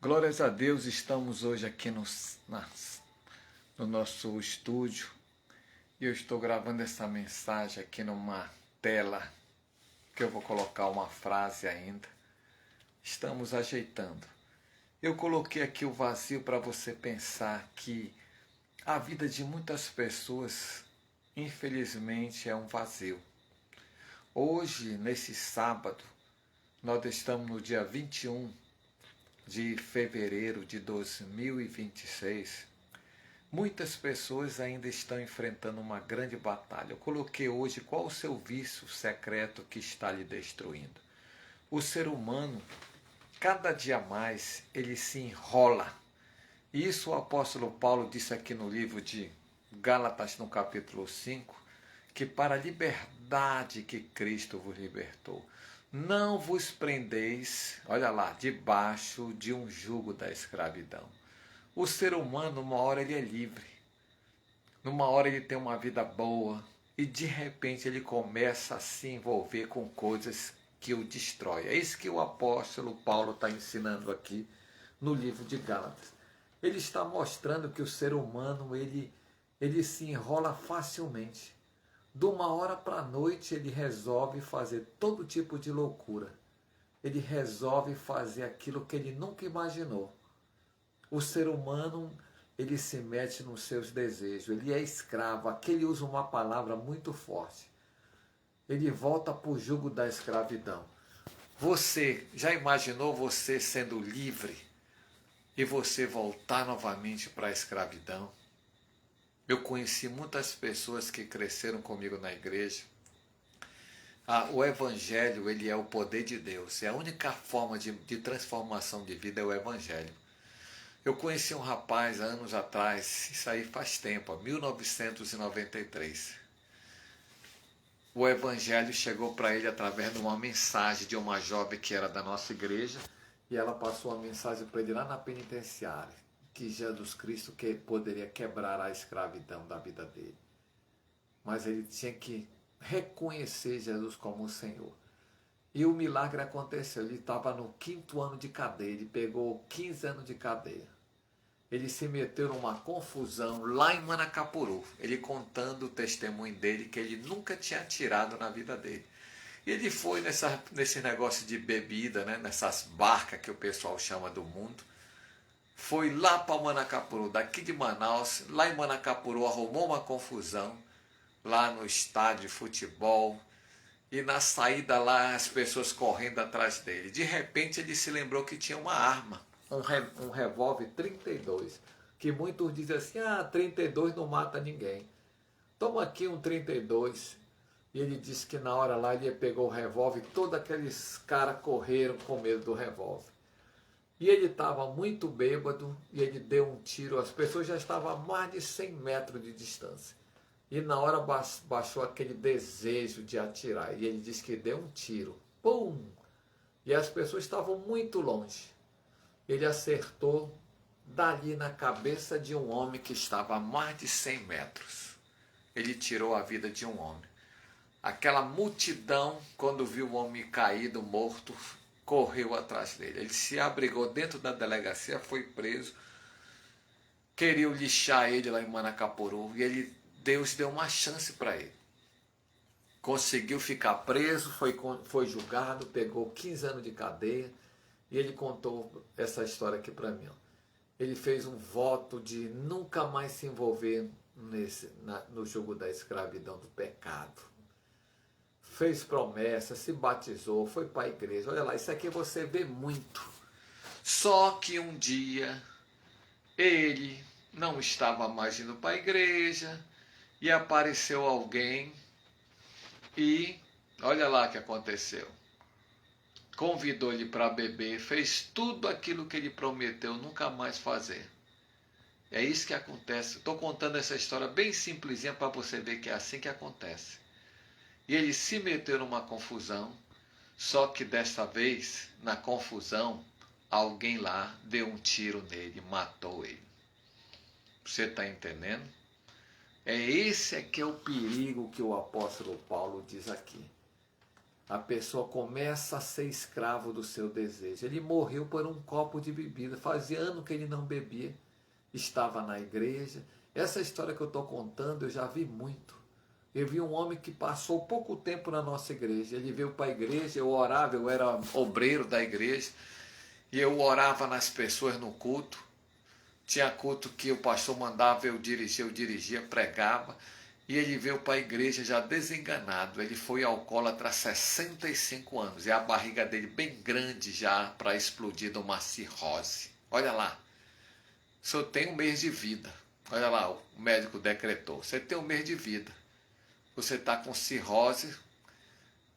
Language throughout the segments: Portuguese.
Glórias a Deus, estamos hoje aqui no nosso estúdio e eu estou gravando essa mensagem aqui numa tela que eu vou colocar uma frase ainda. Estamos ajeitando. Eu coloquei aqui o vazio para você pensar que a vida de muitas pessoas, infelizmente, é um vazio. Hoje, nesse sábado, nós estamos no dia 21 de fevereiro de 2026, muitas pessoas ainda estão enfrentando uma grande batalha. Eu coloquei hoje qual o seu vício secreto que está lhe destruindo. O ser humano, cada dia mais, ele se enrola. Isso o apóstolo Paulo disse aqui no livro de Gálatas, no capítulo 5, que para a liberdade que Cristo vos libertou, não vos prendeis, olha lá, debaixo de um jugo da escravidão. O ser humano, numa hora ele é livre, numa hora ele tem uma vida boa, e de repente ele começa a se envolver com coisas que o destrói. É isso que o apóstolo Paulo está ensinando aqui no livro de Gálatas. Ele está mostrando que o ser humano, ele se enrola facilmente. De uma hora para a noite ele resolve fazer todo tipo de loucura. Ele resolve fazer aquilo que ele nunca imaginou. O ser humano, ele se mete nos seus desejos, ele é escravo. Aqui ele usa uma palavra muito forte. Ele volta para o jugo da escravidão. Você já imaginou você sendo livre e você voltar novamente para a escravidão? Eu conheci muitas pessoas que cresceram comigo na igreja. O Evangelho, ele é o poder de Deus. É a única forma de transformação de vida é o Evangelho. Eu conheci um rapaz há anos atrás, isso aí faz tempo, 1993. O Evangelho chegou para ele através de uma mensagem de uma jovem que era da nossa igreja, e ela passou a mensagem para ele lá na penitenciária, que Jesus Cristo poderia quebrar a escravidão da vida dele. Mas ele tinha que reconhecer Jesus como o Senhor. E o milagre aconteceu. Ele estava no 5º ano de cadeia, ele pegou 15 anos de cadeia. Ele se meteu numa confusão lá em Manacapuru. Ele contando o testemunho dele que ele nunca tinha tirado na vida dele. E ele foi nesse negócio de bebida, né? Nessas barcas que o pessoal chama do mundo. Foi lá para Manacapuru, daqui de Manaus, lá em Manacapuru arrumou uma confusão, lá no estádio de futebol, e na saída lá as pessoas correndo atrás dele. De repente ele se lembrou que tinha uma arma, um revólver 32, que muitos dizem assim, 32 não mata ninguém. Toma aqui um 32. E ele disse que na hora lá ele pegou o revólver e todos aqueles caras correram com medo do revólver. E ele estava muito bêbado e ele deu um tiro. As pessoas já estavam a mais de 100 metros de distância. E na hora baixou aquele desejo de atirar. E ele disse que deu um tiro. Pum! E as pessoas estavam muito longe. Ele acertou dali na cabeça de um homem que estava a mais de 100 metros. Ele tirou a vida de um homem. Aquela multidão, quando viu o homem caído, morto, correu atrás dele. Ele se abrigou dentro da delegacia, foi preso. Queriam lixar ele lá em Manacapuru. E Deus deu uma chance para ele. Conseguiu ficar preso, foi julgado, pegou 15 anos de cadeia. E ele contou essa história aqui para mim. Ele fez um voto de nunca mais se envolver no jogo da escravidão, do pecado. Fez promessa, se batizou, foi para a igreja. Olha lá, isso aqui você vê muito. Só que um dia ele não estava mais indo para a igreja e apareceu alguém e olha lá o que aconteceu. Convidou ele para beber, fez tudo aquilo que ele prometeu nunca mais fazer. É isso que acontece. Estou contando essa história bem simplesinha para você ver que é assim que acontece. E ele se meteu numa confusão, só que dessa vez, na confusão, alguém lá deu um tiro nele, matou ele. Você está entendendo? Esse é que é o perigo que o apóstolo Paulo diz aqui. A pessoa começa a ser escravo do seu desejo. Ele morreu por um copo de bebida. Fazia ano que ele não bebia. Estava na igreja. Essa história que eu estou contando eu já vi muito. Eu vi um homem que passou pouco tempo na nossa igreja. Ele veio para a igreja, eu orava, eu era obreiro da igreja. E eu orava nas pessoas no culto. Tinha culto que o pastor mandava eu dirigia, pregava. E ele veio para a igreja já desenganado. Ele foi alcoólatra há 65 anos. E a barriga dele bem grande já para explodir de uma cirrose. Olha lá. O senhor tem um mês de vida. Olha lá, o médico decretou. Você tem um mês de vida. Você está com cirrose.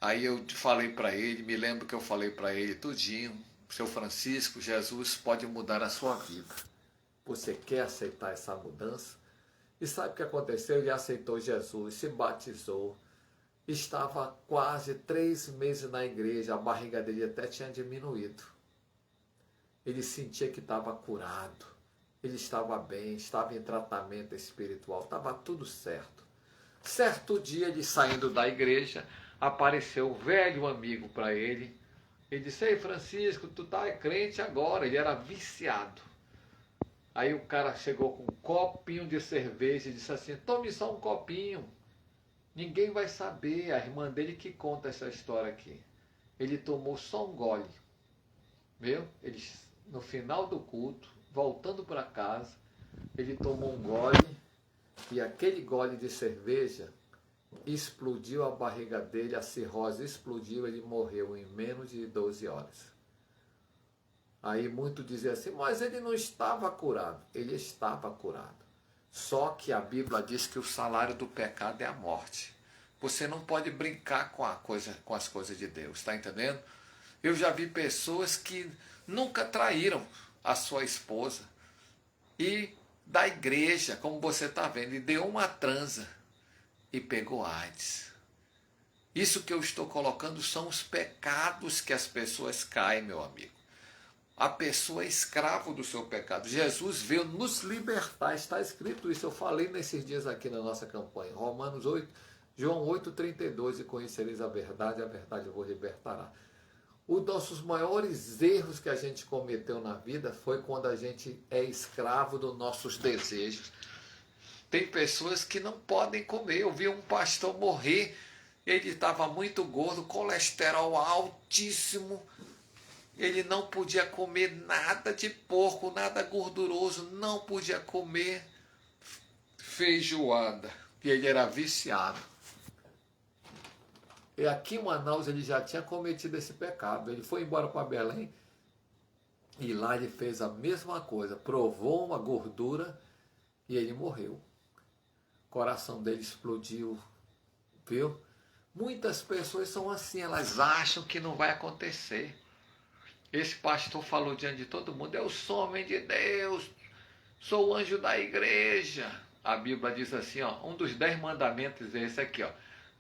Aí eu falei para ele, me lembro que eu falei para ele tudinho. Seu Francisco, Jesus pode mudar a sua vida. Você quer aceitar essa mudança? E sabe o que aconteceu? Ele aceitou Jesus, se batizou. Estava quase 3 meses na igreja, a barriga dele até tinha diminuído. Ele sentia que estava curado. Ele estava bem, estava em tratamento espiritual, estava tudo certo. Certo dia, ele saindo da igreja, apareceu um velho amigo para ele. Ele disse: ei, Francisco, tu tá crente agora. Ele era viciado. Aí o cara chegou com um copinho de cerveja e disse assim: tome só um copinho. Ninguém vai saber. A irmã dele que conta essa história aqui. Ele tomou só um gole. Viu? Ele, no final do culto, voltando para casa, ele tomou um gole e aquele gole de cerveja explodiu a barriga dele, a cirrose explodiu, ele morreu em menos de 12 horas. Aí muito dizia assim: mas ele não estava curado. Ele estava curado. Só que a Bíblia diz que o salário do pecado é a morte. Você não pode brincar com as coisas de Deus, está entendendo? Eu já vi pessoas que nunca traíram a sua esposa e da igreja, como você está vendo, e deu uma transa e pegou AIDS. Isso que eu estou colocando são os pecados que as pessoas caem, meu amigo. A pessoa é escravo do seu pecado. Jesus veio nos libertar. Está escrito isso. Eu falei nesses dias aqui na nossa campanha. Romanos 8, João 8,32. E conhecereis a verdade vos libertará. Um dos nossos maiores erros que a gente cometeu na vida foi quando a gente é escravo dos nossos desejos. Tem pessoas que não podem comer. Eu vi um pastor morrer. Ele estava muito gordo, colesterol altíssimo. Ele não podia comer nada de porco, nada gorduroso, não podia comer feijoada. E ele era viciado. E aqui em Manaus ele já tinha cometido esse pecado. Ele foi embora para Belém e lá ele fez a mesma coisa. Provou uma gordura e ele morreu. O coração dele explodiu, viu? Muitas pessoas são assim, elas acham que não vai acontecer. Esse pastor falou diante de todo mundo: eu sou homem de Deus, sou o anjo da igreja. A Bíblia diz assim, ó, um dos 10 mandamentos é esse aqui, ó: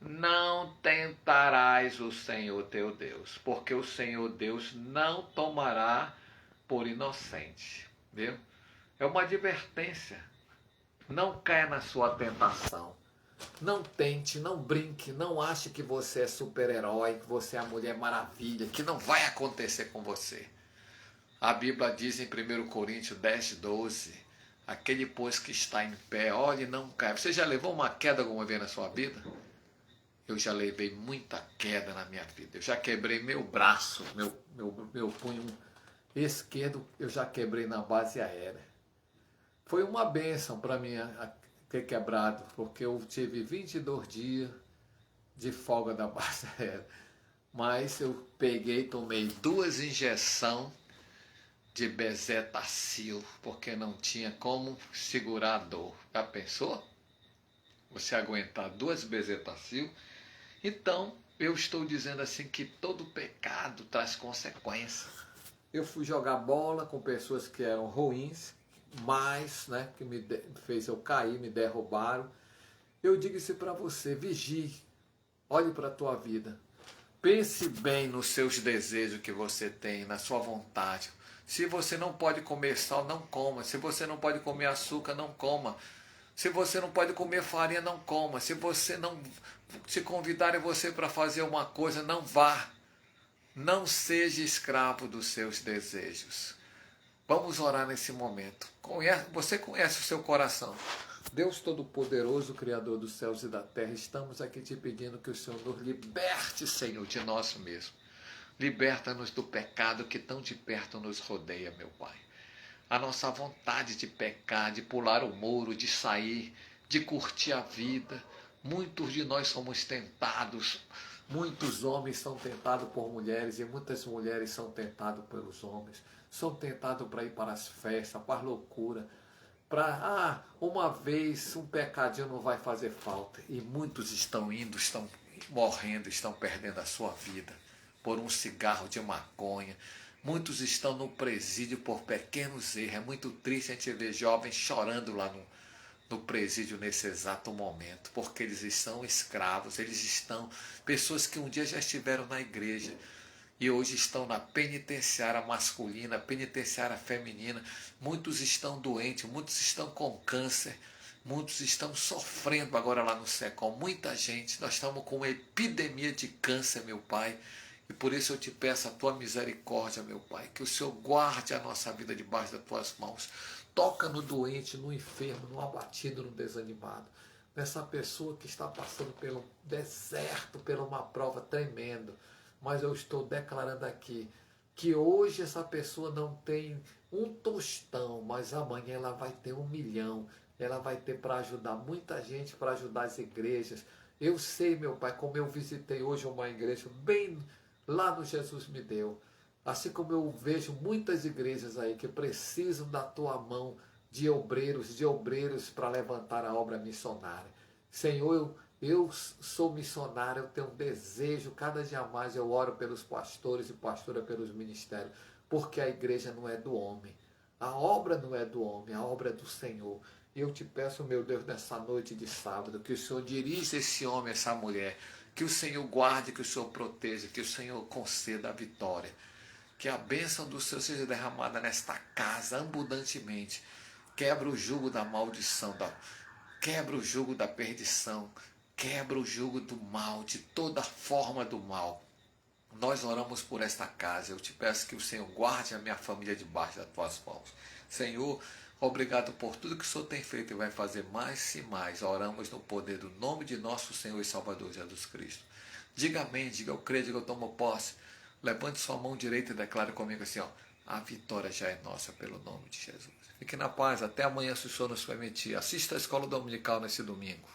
não tentarás o Senhor teu Deus, porque o Senhor Deus não tomará por inocente. Viu? É uma advertência. Não caia na sua tentação. Não tente, não brinque, não ache que você é super-herói, que você é a Mulher Maravilha, que não vai acontecer com você. A Bíblia diz em 1 Coríntios 10, 12, aquele pois que está em pé, olhe e não caia. Você já levou uma queda alguma vez na sua vida? Eu já levei muita queda na minha vida. Eu já quebrei meu braço, meu punho esquerdo, eu já quebrei na base aérea. Foi uma bênção para mim ter quebrado, porque eu tive 22 dias de folga da base aérea. Mas eu peguei, tomei 2 injeções de bezetacil, porque não tinha como segurar a dor. Já pensou? Você aguentar 2 bezetacil? Então, eu estou dizendo assim que todo pecado traz consequências. Eu fui jogar bola com pessoas que eram ruins, mas, né, que me fez eu cair, me derrubaram. Eu digo isso para você: vigie, olhe para a tua vida, pense bem nos seus desejos que você tem, na sua vontade. Se você não pode comer sal, não coma. Se você não pode comer açúcar, não coma. Se você não pode comer farinha, não coma. Se você não se convidarem você para fazer uma coisa, não vá. Não seja escravo dos seus desejos. Vamos orar nesse momento. Você conhece o seu coração. Deus Todo-Poderoso, Criador dos céus e da terra, estamos aqui te pedindo que o Senhor nos liberte, Senhor, de nós mesmos. Liberta-nos do pecado que tão de perto nos rodeia, meu Pai. A nossa vontade de pecar, de pular o muro, de sair, de curtir a vida. Muitos de nós somos tentados. Muitos homens são tentados por mulheres e muitas mulheres são tentadas pelos homens. São tentados para ir para as festas, para as loucuras. Para, uma vez um pecadinho não vai fazer falta. E muitos estão indo, estão morrendo, estão perdendo a sua vida por um cigarro de maconha. Muitos estão no presídio por pequenos erros. É muito triste a gente ver jovens chorando lá no presídio nesse exato momento, porque eles estão escravos, eles estão, pessoas que um dia já estiveram na igreja e hoje estão na penitenciária masculina, penitenciária feminina. Muitos estão doentes, muitos estão com câncer, muitos estão sofrendo agora lá no SECOM. Muita gente, nós estamos com uma epidemia de câncer, meu Pai. E por isso eu te peço a tua misericórdia, meu Pai, que o Senhor guarde a nossa vida debaixo das tuas mãos. Toca no doente, no enfermo, no abatido, no desanimado. Nessa pessoa que está passando pelo deserto, por uma prova tremenda. Mas eu estou declarando aqui que hoje essa pessoa não tem um tostão, mas amanhã ela vai ter 1 milhão. Ela vai ter para ajudar muita gente, para ajudar as igrejas. Eu sei, meu Pai, como eu visitei hoje uma igreja bem lá no Jesus Me Deu. Assim como eu vejo muitas igrejas aí que precisam da tua mão de obreiros para levantar a obra missionária. Senhor, eu sou missionário, eu tenho um desejo, cada dia mais eu oro pelos pastores e pastora pelos ministérios, porque a igreja não é do homem. A obra não é do homem, a obra é do Senhor. E eu te peço, meu Deus, nessa noite de sábado, que o Senhor dirija esse homem, essa mulher, que o Senhor guarde, que o Senhor proteja, que o Senhor conceda a vitória. Que a bênção do Senhor seja derramada nesta casa abundantemente. Quebra o jugo da maldição, quebra o jugo da perdição, quebra o jugo do mal, de toda forma do mal. Nós oramos por esta casa. Eu te peço que o Senhor guarde a minha família debaixo das tuas mãos. Senhor, obrigado por tudo que o Senhor tem feito e vai fazer mais e mais. Oramos no poder do nome de nosso Senhor e Salvador Jesus Cristo. Diga amém, diga eu creio, diga eu tomo posse. Levante sua mão direita e declare comigo assim, ó, a vitória já é nossa pelo nome de Jesus. Fique na paz, até amanhã se o Senhor nos permitir. Assista a escola dominical nesse domingo.